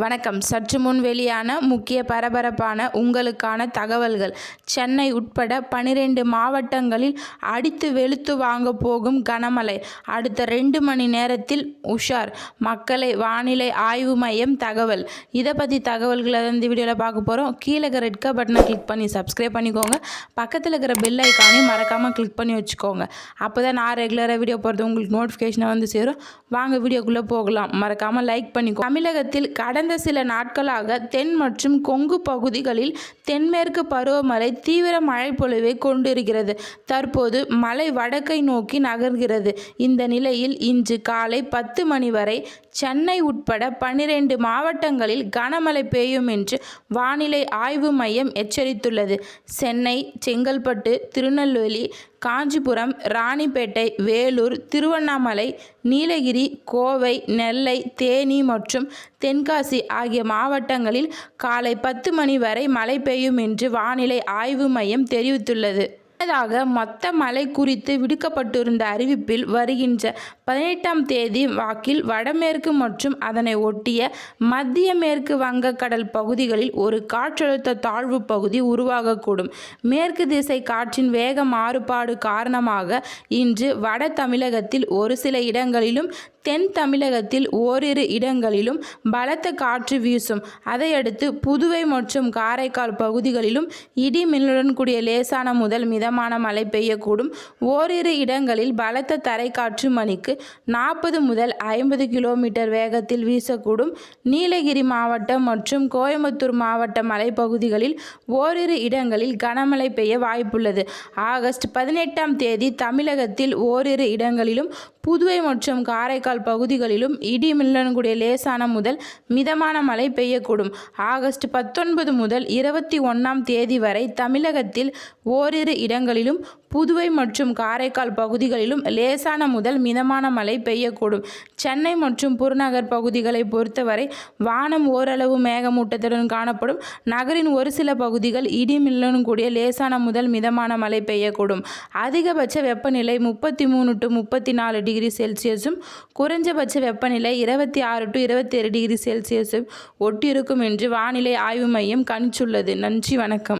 வணக்கம். சற்று முன் வெளியான முக்கிய பரபரப்பான உங்களுக்கான தகவல்கள். சென்னை உட்பட 12 மாவட்டங்களில் அடித்து வெளுத்து வாங்க போகும் கனமழை. அடுத்த 2 மணி நேரத்தில் உஷார். மக்களை வானிலை ஆய்வு மையம் தகவல். இதை பற்றி தகவல்களை இந்த வீடியோவில் பார்க்க போகிறோம். கீழே இருக்கிற ரெட் கலர் பட்டனை கிளிக் பண்ணி சப்ஸ்கிரைப் பண்ணிக்கோங்க. பக்கத்தில் இருக்கிற பெல் ஐக்கானையும் மறக்காமல் கிளிக் பண்ணி வச்சுக்கோங்க. அப்போ தான் நான் ரெகுலராக வீடியோ போகிறது உங்களுக்கு நோட்டிஃபிகேஷனை வந்து சேரும். வாங்க வீடியோக்குள்ளே போகலாம். மறக்காமல் லைக் பண்ணிக்கோ. தமிழகத்தில் கடந்த சில நாட்களாக தென் மற்றும் கொங்கு பகுதிகளில் தென்மேற்கு பருவமழை தீவிர மழை பொழிவை கொண்டிருக்கிறது. தற்போது மழை வடக்கை நோக்கி நகர்கிறது. இந்த நிலையில் இன்று காலை 10 மணி வரை சென்னை உட்பட 12 மாவட்டங்களில் கனமழை பெய்யும் என்று வானிலை ஆய்வு மையம் எச்சரித்துள்ளது. சென்னை, செங்கல்பட்டு, திருநெல்வேலி, காஞ்சிபுரம், ராணிப்பேட்டை, வேலூர், திருவண்ணாமலை, நீலகிரி, கோவை, நெல்லை, தேனி மற்றும் தென்காசி ஆகிய மாவட்டங்களில் காலை 10 மணி வரை மழை பெய்யும் என்று வானிலை ஆய்வு மையம் தெரிவித்துள்ளது. முன்னதாக மொத்த மழை குறித்து விடுக்கப்பட்டிருந்த அறிவிப்பில் வருகின்ற 18ஆம் தேதி வாக்கில் வடமேற்கு மற்றும் அதனை ஒட்டிய மத்திய மேற்கு வங்கக்கடல் பகுதிகளில் ஒரு காற்றழுத்த தாழ்வு பகுதி உருவாகக்கூடும். மேற்கு திசை காற்றின் வேக மாறுபாடு காரணமாக இன்று வட தமிழகத்தில் ஒரு சில இடங்களிலும் தென் தமிழகத்தில் ஓரிரு இடங்களிலும் பலத்த காற்று வீசும். அதையடுத்து புதுவை மற்றும் காரைக்கால் பகுதிகளிலும் இடி மின்னலுடன் கூடிய லேசான முதல் மிதமான மழை பெய்யக்கூடும். ஓரிரு இடங்களில் பலத்த தரைக்காற்று மணிக்கு 40 முதல் 50 கிலோமீட்டர் வேகத்தில் வீசக்கூடும். நீலகிரி மாவட்டம் மற்றும் கோயம்புத்தூர் மாவட்ட மலைப்பகுதிகளில் ஓரிரு இடங்களில் கனமழை பெய்ய வாய்ப்புள்ளது. ஆகஸ்ட் 18ஆம் தேதி தமிழகத்தில் ஓரிரு இடங்களிலும் புதுவை மற்றும் காரைக்கால் பகுதிகளிலும் இடி மின்னலுடன் கூடிய லேசான முதல் மிதமான மழை பெய்யக்கூடும். ஆகஸ்ட் 19 முதல் 21ஆம் தேதி வரை தமிழகத்தில் ஓரிரு இடங்களிலும் புதுவை மற்றும் காரைக்கால் பகுதிகளிலும் லேசான முதல் மிதமான மழை பெய்யக்கூடும். சென்னை மற்றும் புறநகர் பகுதிகளை பொறுத்தவரை வானம் ஓரளவு மேகமூட்டத்துடன் காணப்படும். நகரின் ஒரு சில பகுதிகள் இடி மின்னலுடன் கூடிய லேசான முதல் மிதமான மழை பெய்யக்கூடும். அதிகபட்ச வெப்பநிலை 33 to 34 டிகிரி செல்சியஸும் குறைஞ்சபட்ச வெப்பநிலை 26 to 27 டிகிரி செல்சியஸும் ஒட்டியிருக்கும் என்று வானிலை ஆய்வு மையம் கணிச்சுள்ளது. நன்றி, வணக்கம்.